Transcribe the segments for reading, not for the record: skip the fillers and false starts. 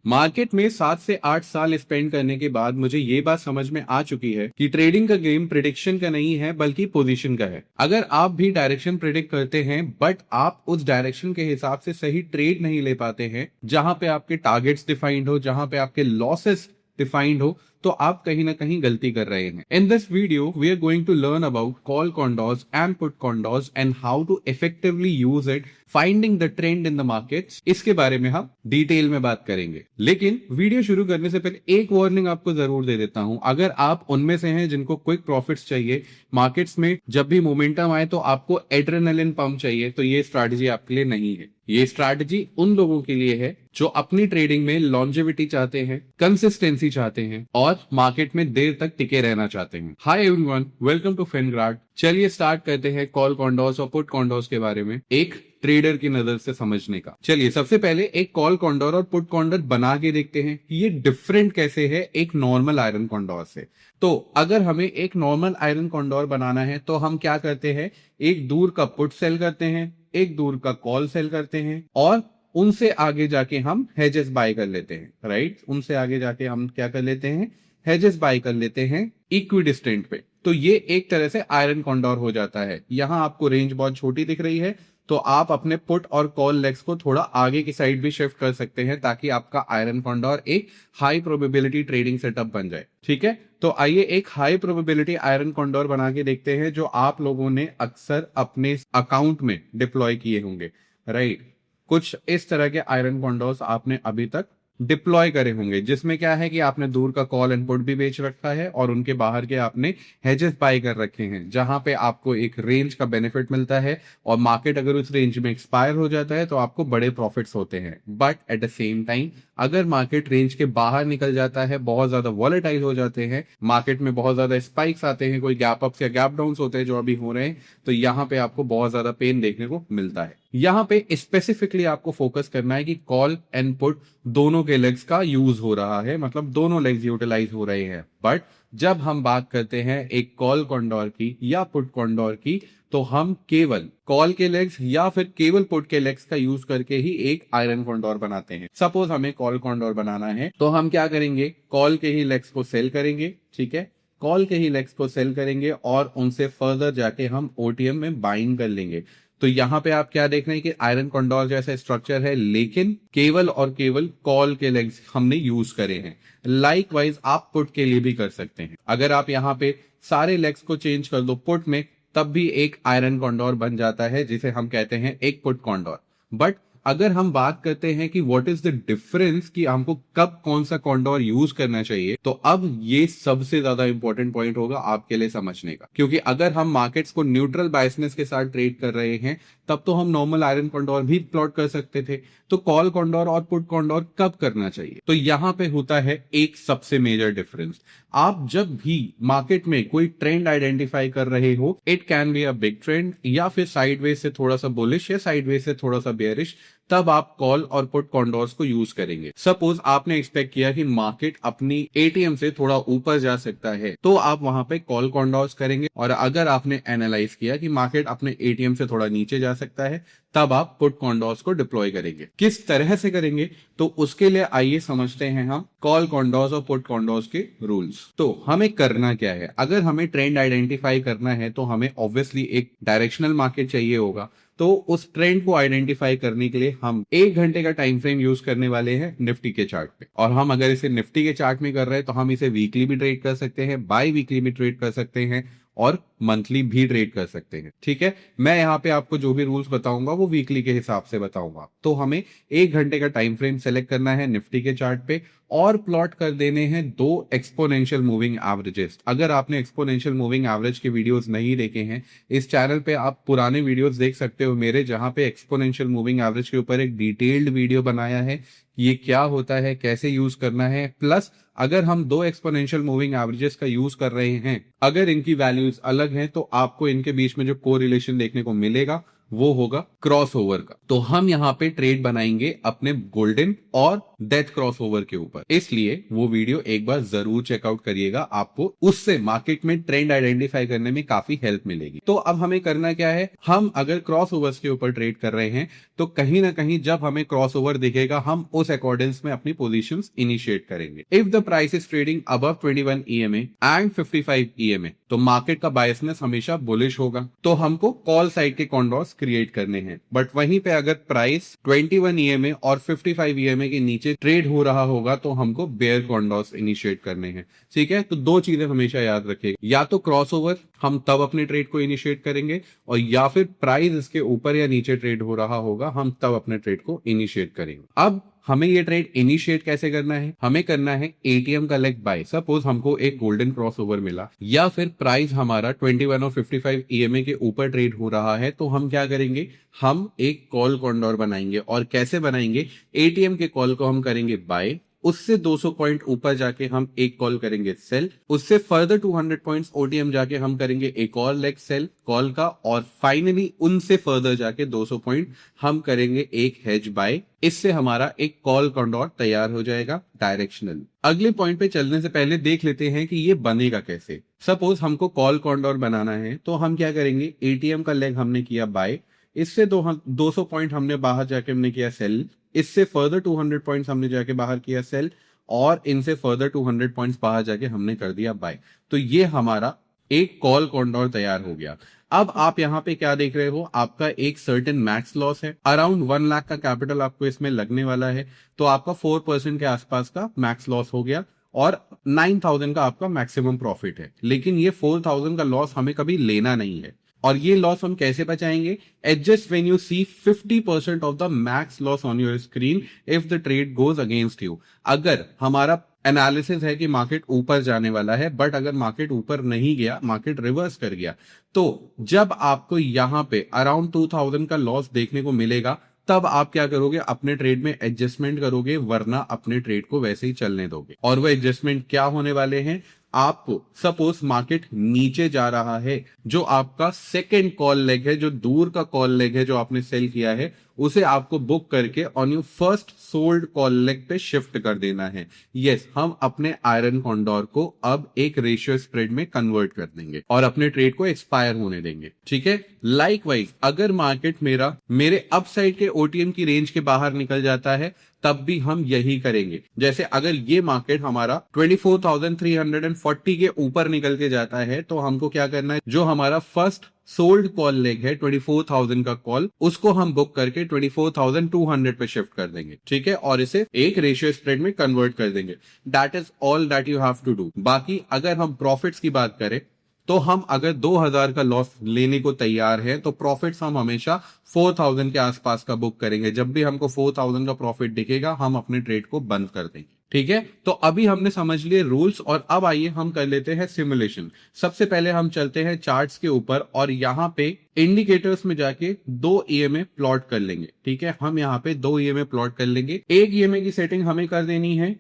Market में 7 से 8 साल स्पेंड करने के बाद मुझे ये बात समझ में आ चुकी है कि ट्रेडिंग का गेम प्रिडिक्शन का नहीं है बल्कि पोजीशन का है। अगर आप भी डायरेक्शन प्रिडिक्ट करते हैं बट आप उस डायरेक्शन के हिसाब से सही ट्रेड नहीं ले पाते हैं, जहां पे आपके टारगेट्स डिफाइंड हो, जहां पे आपके लॉसेस डिफाइंड हो, तो आप कहीं ना कहीं गलती कर रहे हैं। In this video we are going to learn about call condors and put condors and how to effectively use it, finding the trend in the markets. इसके बारे में हम डिटेल में बात करेंगे, लेकिन वीडियो शुरू करने से पहले एक वार्निंग आपको जरूर दे देता हूं। अगर आप उनमें से हैं जिनको क्विक प्रॉफिट्स चाहिए मार्केट्स में, जब भी मोमेंटम आए तो आपको एड्रेनलिन पंप चाहिए, तो ये स्ट्रैटेजी आपके लिए नहीं है। ये स्ट्रैटेजी उन लोगों के लिए है जो अपनी ट्रेडिंग में लॉन्जेविटी चाहते हैं, कंसिस्टेंसी चाहते हैं और मार्केट में देर तक टिके रहना चाहते हैं। Hi everyone, welcome to Fingrad. चलिए स्टार्ट करते हैं कॉल कॉन्डोर्स और पुट कॉन्डोर्स के बारे में एक ट्रेडर की नजर से समझने का। चलिए सबसे पहले एक कॉल कॉन्डोर और पुट कॉन्डोर बना के देखते हैं कि ये डिफरेंट कैसे है एक नॉर्मल आयरन कॉन्डोर से। तो अगर हमें एक नॉर्मल आयरन कॉन्डोर बनाना है तो हम क्या करते हैं, एक दूर का पुट सेल करते हैं, एक दूर का कॉल सेल करते हैं और उनसे आगे जाके हम हेजेस बाय कर लेते हैं। राइट, उनसे आगे जाके हम क्या कर लेते हैं, हेजेस बाय कर लेते हैं इक्विडिस्टेंट पे। तो ये एक तरह से आयरन कॉन्डोर हो जाता है। यहां आपको रेंज बहुत छोटी दिख रही है, तो आप अपने पुट और कॉल लेग्स को थोड़ा आगे की साइड भी शिफ्ट कर सकते हैं ताकि आपका आयरन कॉन्डोर एक हाई प्रोबेबिलिटी ट्रेडिंग सेटअप बन जाए। ठीक है, तो आइए एक हाई प्रोबेबिलिटी आयरन कॉन्डोर बना के देखते हैं जो आप लोगों ने अक्सर अपने अकाउंट में डिप्लॉय किए होंगे। राइट, कुछ इस तरह के आयरन कॉन्डोर्स आपने अभी तक डिप्लॉय करे होंगे, जिसमें क्या है कि आपने दूर का कॉल एंड पुट भी बेच रखा है और उनके बाहर के आपने हेजेस बाय कर रखे हैं, जहां पे आपको एक रेंज का बेनिफिट मिलता है और मार्केट अगर उस रेंज में एक्सपायर हो जाता है तो आपको बड़े प्रॉफिट्स होते हैं। But at the same time अगर मार्केट रेंज के बाहर निकल जाता है, बहुत ज्यादा वॉलेटाइल हो जाते हैं, मार्केट में बहुत ज्यादा स्पाइक्स आते हैं, कोई गैप अप्स या गैप डाउन्स होते हैं जो अभी हो रहे हैं, तो यहाँ पे आपको बहुत ज्यादा पेन देखने को मिलता है। यहाँ पे स्पेसिफिकली आपको फोकस करना है कि कॉल एंड पुट दोनों के लेग्स का यूज हो रहा है, मतलब दोनों लेग्स यूटिलाइज हो रहे हैं। बट जब हम बात करते हैं एक कॉल कॉन्डोर की या पुट कॉन्डोर की, तो हम केवल कॉल के लेग्स या फिर केवल पुट के लेग्स का यूज करके ही एक आयरन कॉन्डोर बनाते हैं। सपोज हमें कॉल कॉन्डोर बनाना है तो हम क्या करेंगे, कॉल के ही लेग्स को सेल करेंगे। ठीक है, कॉल के ही लेग्स को सेल करेंगे और उनसे फर्दर जाके हम ओटीएम में बाइंग कर लेंगे। तो यहाँ पे आप क्या देख रहे हैं कि आयरन कॉन्डोर जैसा स्ट्रक्चर है, लेकिन केवल और केवल कॉल के लेग्स हमने यूज करे हैं। लाइकवाइज आप पुट के लिए भी कर सकते हैं। अगर आप यहाँ पे सारे लेग्स को चेंज कर दो पुट में, तब भी एक आयरन कॉन्डोर बन जाता है, जिसे हम कहते हैं एक पुट कॉन्डोर। बट अगर हम बात करते हैं कि व्हाट इज द डिफरेंस कि हमको कब कौन सा कॉन्डोर यूज करना चाहिए, तो अब ये सबसे ज्यादा इंपॉर्टेंट पॉइंट होगा आपके लिए समझने का। क्योंकि अगर हम मार्केट्स को न्यूट्रल बायसनेस के साथ ट्रेड कर रहे हैं, तब तो हम नॉर्मल आयरन कॉन्डोर भी प्लॉट कर सकते थे। तो कॉल कॉन्डोर और पुट कॉन्डोर कब करना चाहिए, तो यहां पे होता है एक सबसे मेजर डिफरेंस। आप जब भी मार्केट में कोई ट्रेंड आइडेंटिफाई कर रहे हो, it can be a big trend या फिर साइडवेज से थोड़ा सा बुलिश या साइडवेज से थोड़ा सा बेयरिश, तब आप कॉल और पुट कॉन्डोर्स को यूज करेंगे। सपोज आपने एक्सपेक्ट किया कि मार्केट अपनी एटीएम से थोड़ा ऊपर जा सकता है, तो आप वहां पे कॉल कॉन्डोर्स करेंगे। और अगर आपने एनालाइज किया कि मार्केट अपने एटीएम से थोड़ा नीचे जा सकता है, तब आप पुट कॉन्डोर्स को डिप्लॉय करेंगे। किस तरह से करेंगे, तो उसके लिए आइए समझते हैं हम कॉल कॉन्डोर्स और पुट कॉन्डोर्स के रूल्स। तो हमें करना क्या है, अगर हमें ट्रेंड आइडेंटिफाई करना है तो हमें ऑब्वियसली एक डायरेक्शनल मार्केट चाहिए होगा। तो उस ट्रेंड को आइडेंटिफाई करने के लिए हम 1 घंटे का टाइम फ्रेम यूज करने वाले हैं निफ्टी के चार्ट पे। और हम अगर इसे निफ्टी के चार्ट में कर रहे हैं तो हम इसे वीकली भी ट्रेड कर सकते हैं, बाय वीकली भी ट्रेड कर सकते हैं और मंथली भी ट्रेड कर सकते हैं। ठीक है, मैं यहाँ पे आपको जो भी रूल्स बताऊंगा वो वीकली के हिसाब से बताऊंगा। तो हमें 1 घंटे का टाइम फ्रेम सेलेक्ट करना है निफ्टी के चार्ट पे और प्लॉट कर देने हैं 2 एक्सपोनेंशियल मूविंग एवरेजेस। अगर आपने एक्सपोनेंशियल मूविंग एवरेज के वीडियोस नहीं देखे हैं, इस चैनल पे आप पुराने वीडियोस देख सकते हो मेरे, जहां पे एक्सपोनेंशियल मूविंग एवरेज के ऊपर एक डिटेल्ड वीडियो बनाया है, ये क्या होता है, कैसे यूज करना है। प्लस अगर हम 2 एक्सपोनेंशियल मूविंग एवरेजेस का यूज कर रहे हैं, अगर इनकी वैल्यूज अलग हैं तो आपको इनके बीच में जो कोरिलेशन देखने को मिलेगा वो होगा क्रॉसओवर का। तो हम यहाँ पे ट्रेड बनाएंगे अपने गोल्डन और डेथ क्रॉसओवर के ऊपर, इसलिए वो वीडियो एक बार जरूर चेकआउट करिएगा, आपको उससे मार्केट में ट्रेंड आइडेंटिफाई करने में काफी हेल्प मिलेगी। तो अब हमें करना क्या है, हम अगर क्रॉसओवर्स के ऊपर ट्रेड कर रहे हैं तो कहीं ना कहीं जब हमें क्रॉसओवर दिखेगा हम उस अकॉर्डेंस में अपनी पोजीशंस इनिशिएट करेंगे। If the price is trading above 21 EMA and 55 EMA तो मार्केट का बायसनेस हमेशा बुलिश होगा, तो हमको कॉल साइड के कॉन्डोर्स क्रिएट करने हैं। बट वहीं पे अगर प्राइस 21 EMA और 55 EMA के नीचे ट्रेड हो रहा होगा तो हमको बेयर कॉन्डोर्स इनिशिएट करने हैं। ठीक है, तो दो चीजें हमेशा याद रखिएगा, या तो क्रॉसओवर हम तब अपने ट्रेड को इनिशिएट करेंगे, और या फिर प्राइस इसके ऊपर या नीचे ट्रेड हो रहा होगा हम तब अपने ट्रेड को इनिशिएट करेंगे। अब हमें ये ट्रेड इनिशिएट कैसे करना है, हमें करना है एटीएम का लेग बाय। सपोज हमको एक गोल्डन क्रॉसओवर मिला या फिर प्राइस हमारा 21 और 55 EMA के ऊपर ट्रेड हो रहा है, तो हम क्या करेंगे, हम एक कॉल कॉन्डोर बनाएंगे। और कैसे बनाएंगे, एटीएम के कॉल को हम करेंगे बाय, उससे 200 पॉइंट ऊपर जाके हम एक कॉल करेंगे सेल, उससे फर्दर 200 पॉइंट्स ओटीएम जाके हम करेंगे एक और लेग सेल कॉल का, और फाइनली उनसे फर्दर जाके 200 पॉइंट हम करेंगे एक हेज बाय। इससे हमारा एक कॉल कॉन्डोर तैयार हो जाएगा डायरेक्शनल। अगले पॉइंट पे चलने से पहले देख लेते हैं कि ये बनेगा कैसे। सपोज हमको कॉल कॉन्डोर बनाना है तो हम क्या करेंगे, एटीएम का लेग हमने किया बाय, इससे 200 पॉइंट हमने बाहर जाके हमने किया सेल, इससे फर्दर 200 पॉइंट्स हमने जाके बाहर किया सेल, और इनसे फर्दर 200 पॉइंट्स बाहर जाके हमने कर दिया बाय। तो ये हमारा एक कॉल कॉन्डोर तैयार हो गया। अब आप यहाँ पे क्या देख रहे हो, आपका एक सर्टेन मैक्स लॉस है, अराउंड 1 लाख का कैपिटल आपको इसमें लगने वाला है, तो आपका 4% के आसपास का मैक्स लॉस हो गया, और 9000 का आपका मैक्सिमम प्रॉफिट है। लेकिन ये 4000 का लॉस हमें कभी लेना नहीं है। और ये लॉस हम कैसे बचाएंगे, adjust when you see 50% off the max loss on your screen if the trade goes against you. अगर हमारा एनालिसिस है कि मार्केट ऊपर जाने वाला है, बट अगर मार्केट ऊपर नहीं गया, मार्केट रिवर्स कर गया, तो जब आपको यहां पे अराउंड 2000 का लॉस देखने को मिलेगा, तब आप क्या करोगे, अपने ट्रेड में एडजस्टमेंट करोगे, वरना अपने ट्रेड को वैसे ही चलने दोगे। और वो एडजस्टमेंट क्या होने वाले हैं, आपको सपोज मार्केट नीचे जा रहा है, जो आपका सेकेंड कॉल लेग है, जो दूर का कॉल लेग है जो आपने सेल किया है, उसे आपको बुक करके on you first sold call leg पे शिफ्ट कर देना है। यस, हम अपने आयरन कॉन्डोर को अब एक रेशियो स्प्रेड में कन्वर्ट कर देंगे और अपने ट्रेड को एक्सपायर होने देंगे। ठीक है, लाइकवाइज अगर मार्केट मेरे अपसाइड के ओटीएम की रेंज के बाहर निकल जाता है, तब भी हम यही करेंगे। जैसे अगर ये मार्केट हमारा 24,340 के ऊपर निकल के जाता है, तो हमको क्या करना है, जो हमारा फर्स्ट सोल्ड कॉल लेग है 24,000 का कॉल, उसको हम बुक करके 24,200 पे शिफ्ट कर देंगे। ठीक है, और इसे एक रेशियो स्प्रेड में कन्वर्ट कर देंगे। That is all that you have to do. बाकी अगर हम प्रॉफिट्स की बात करें, तो हम अगर 2000 का लॉस लेने को तैयार है, तो प्रॉफिट्स हम हमेशा 4000 के आसपास का बुक करेंगे। जब भी हमको 4000 का प्रॉफिट दिखेगा, हम अपने ट्रेड को बंद कर देंगे। ठीक है, तो अभी हमने समझ लिए रूल्स, और अब आइए हम कर लेते हैं सिमुलेशन। सबसे पहले हम चलते हैं चार्ट्स के ऊपर, और यहाँ पे इंडिकेटर्स में जाके 2 EMA प्लॉट कर लेंगे। ठीक है, हम यहाँ पे 2 EMA प्लॉट कर लेंगे। एक EMA की सेटिंग हमें कर देनी है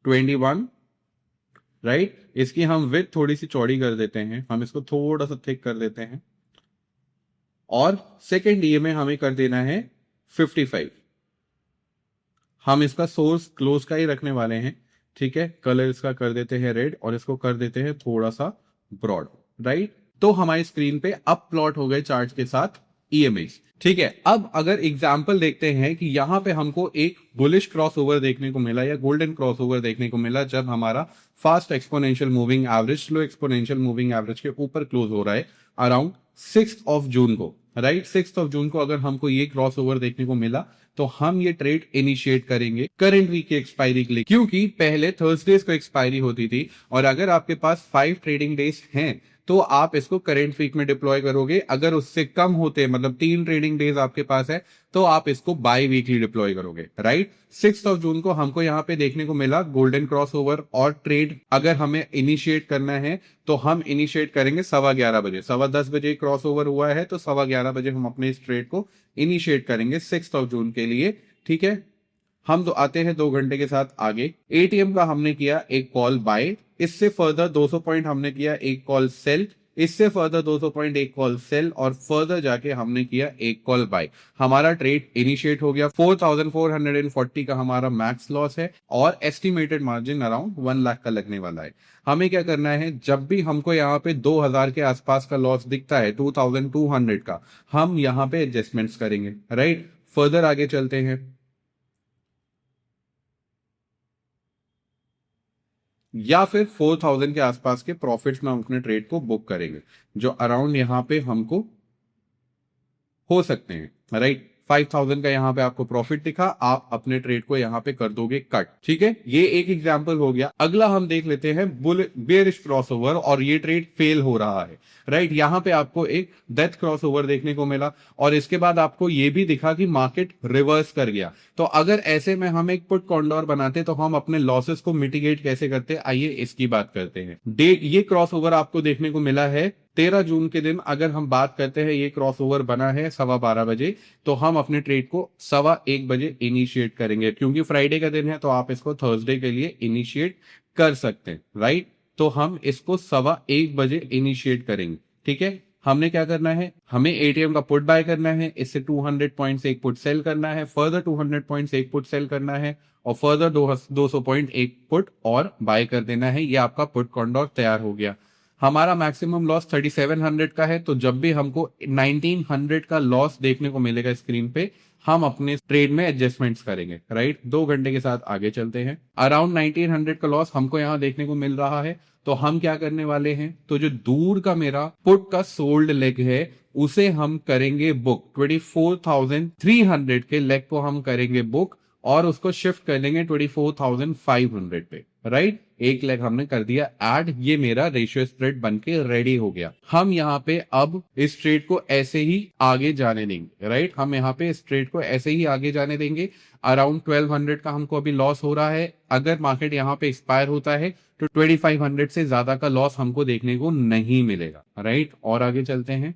21, राइट। इसकी हम विड्थ थोड़ी सी चौड़ी कर देते हैं, हम इसको थोड़ा सा थिक कर देते हैं, और सेकेंड EMA हमें कर देना है 55। हम इसका सोर्स क्लोज का ही रखने वाले हैं। ठीक है, कलर इसका कर देते हैं रेड, और इसको कर देते हैं थोड़ा सा ब्रॉड, राइट। तो हमारी स्क्रीन पे अब प्लॉट हो गए चार्ट के साथ EMAs। ठीक है, अब अगर एग्जांपल देखते हैं कि यहां पे हमको एक बुलिश क्रॉसओवर देखने को मिला या गोल्डन क्रॉसओवर देखने को मिला, जब हमारा fast exponential moving average slow exponential moving average के ऊपर क्लोज हो रहा है अराउंड 6 जून को, राइट। 6 जून को अगर हमको ये क्रॉसओवर देखने को मिला, तो हम ये ट्रेड इनिशिएट करेंगे करंट वीक की एक्सपायरी के लिए, क्योंकि पहले थर्सडेज को एक्सपायरी होती थी, और अगर आपके पास 5 ट्रेडिंग डेज हैं, तो आप इसको करंट वीक में डिप्लॉय करोगे। अगर उससे कम होते, मतलब 3 ट्रेडिंग डेज आपके पास है, तो आप इसको बाई वीकली डिप्लॉय करोगे, राइट। 6 जून को हमको यहाँ पे देखने को मिला गोल्डन क्रॉसओवर, और ट्रेड अगर हमें इनिशिएट करना है तो हम इनिशिएट करेंगे 11:15 बजे। 10:15 बजे क्रॉसओवर हुआ है, तो 11:15 बजे हम अपने इस ट्रेड को इनिशिएट करेंगे 6 जून के लिए। ठीक है, हम तो आते हैं 2 घंटे के साथ आगे। एटीएम का हमने किया एक कॉल बाय, इससे फर्दर 200 पॉइंट हमने किया एक कॉल सेल, इससे फर्दर 200 पॉइंट एक कॉल सेल और फर्दर जाके हमने किया एक कॉल बाय। हमारा ट्रेड इनिशिएट हो गया। 4440 का हमारा मैक्स लॉस है और एस्टिमेटेड मार्जिन अराउंड 1 लाख का लगने वाला है। हमें क्या करना है, जब भी हमको यहाँ पे 2000 के आसपास का लॉस दिखता है, 2200 का, हम यहाँ पे एडजस्टमेंट्स करेंगे। राइट, फर्दर आगे चलते हैं। या फिर 4000 के आसपास के प्रॉफिट्स में हम अपने ट्रेड को बुक करेंगे, जो अराउंड यहाँ पे हमको हो सकते हैं। राइट, 5000 का यहाँ पे आपको प्रॉफिट दिखा, आप अपने ट्रेड को यहाँ पे कर दोगे कट। ठीक है, ये एक एग्जांपल हो गया। अगला हम देख लेते हैं बुल बेयरिश क्रॉसओवर, और ये ट्रेड फेल हो रहा है। राइट, यहाँ पे आपको एक डेथ क्रॉसओवर देखने को मिला और इसके बाद आपको ये भी दिखा कि मार्केट रिवर्स कर गया। तो अगर ऐसे में हम एक पुट कॉन्डोर बनाते तो हम अपने लॉसेस को मिटिगेट कैसे करते, आइए इसकी बात करते हैं। डेट, ये क्रॉसओवर आपको देखने को मिला है 13 जून के दिन। अगर हम बात करते हैं, ये क्रॉसओवर बना है 12:15 बजे, तो हम अपने ट्रेड को 1:15 बजे इनिशिएट करेंगे, क्योंकि फ्राइडे का दिन है तो आप इसको थर्सडे के लिए इनिशिएट कर सकते हैं। राइट, तो हम इसको 1:15 बजे इनिशिएट करेंगे। ठीक है, हमने क्या करना है, हमें एटीएम का पुट बाय करना है, इससे 200 पॉइंट्स एक पुट सेल करना है, फर्दर 200 पॉइंट्स एक पुट सेल करना है, और फर्दर 200 पॉइंट एक पुट और बाय कर देना है। ये आपका पुट कॉन्डोर तैयार हो गया। हमारा मैक्सिमम लॉस 3700 का है, तो जब भी हमको 1900 का लॉस देखने को मिलेगा स्क्रीन पे, हम अपने ट्रेड में एडजस्टमेंट्स करेंगे। राइट, 2 घंटे के साथ आगे चलते हैं। अराउंड 1900 का लॉस हमको यहाँ देखने को मिल रहा है, तो हम क्या करने वाले हैं, तो जो दूर का मेरा पुट का सोल्ड लेग है उसे हम करेंगे बुक। 24,300 के लेग को हम करेंगे बुक और उसको शिफ्ट कर लेंगे 24,500 पे। राइट, एक लेग हमने कर दिया ऐड। ये मेरा रेशियो स्प्रेड बन के रेडी हो गया। हम यहाँ पे अब इस ट्रेड को ऐसे ही आगे जाने देंगे। राइट, हम यहाँ पे इस ट्रेड को ऐसे ही आगे जाने देंगे। अराउंड 1200 का हमको अभी लॉस हो रहा है। अगर मार्केट यहाँ पे एक्सपायर होता है तो 2500 से ज्यादा का लॉस हमको देखने को नहीं मिलेगा। राइट, और आगे चलते हैं।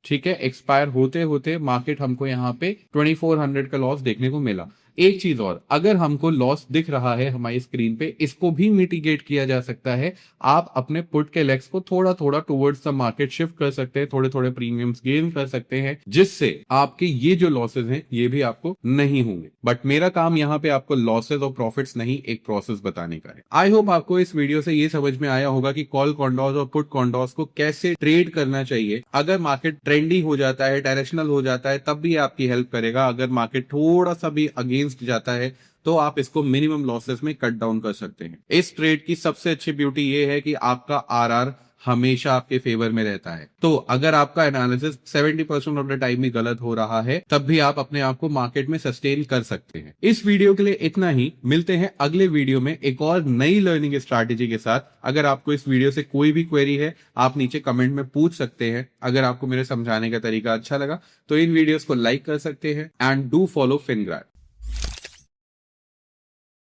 ठीक है, एक्सपायर होते होते मार्केट हमको यहाँ पे 2400 का लॉस देखने को मिला। एक चीज और, अगर हमको लॉस दिख रहा है हमारी स्क्रीन पे, इसको भी मिटिगेट किया जा सकता है। आप अपने पुट के लेग्स को थोड़ा थोड़ा टुवर्ड्स द मार्केट शिफ्ट कर सकते हैं, थोड़े थोड़े प्रीमियम्स गेन कर सकते हैं, जिससे आपके ये जो लॉसेस हैं ये भी आपको नहीं होंगे। बट मेरा काम यहाँ पे आपको लॉसेस और प्रॉफिट्स नहीं, एक प्रोसेस बताने का है। आई होप आपको इस वीडियो से ये समझ में आया होगा कि कॉल कॉन्डोर्स और पुट कॉन्डोर्स को कैसे ट्रेड करना चाहिए। अगर मार्केट ट्रेंडी हो जाता है, डायरेक्शनल हो जाता है, तब भी आपकी हेल्प करेगा। अगर मार्केट थोड़ा सा भी अगेंस्ट जाता है तो आप इसको मिनिमम लॉसेस में कट डाउन कर सकते हैं। इस ट्रेड की सबसे अच्छी ब्यूटी ये है कि आपका आरआर हमेशा आपके फेवर में रहता है। तो अगर आपका एनालिसिस 70% ऑफ द टाइम में गलत हो रहा है, तब भी आप अपने आप को मार्केट में सस्टेन कर सकते हैं। इस वीडियो के लिए इतना ही। मिलते हैं अगले वीडियो में एक और नई लर्निंग स्ट्रैटेजी के साथ। अगर आपको इस वीडियो से कोई भी क्वेरी है, आप नीचे कमेंट में पूछ सकते हैं। अगर आपको मेरे समझाने का तरीका अच्छा लगा तो इन वीडियोस को लाइक कर सकते हैं एंड डू फॉलो फिनग्रैब।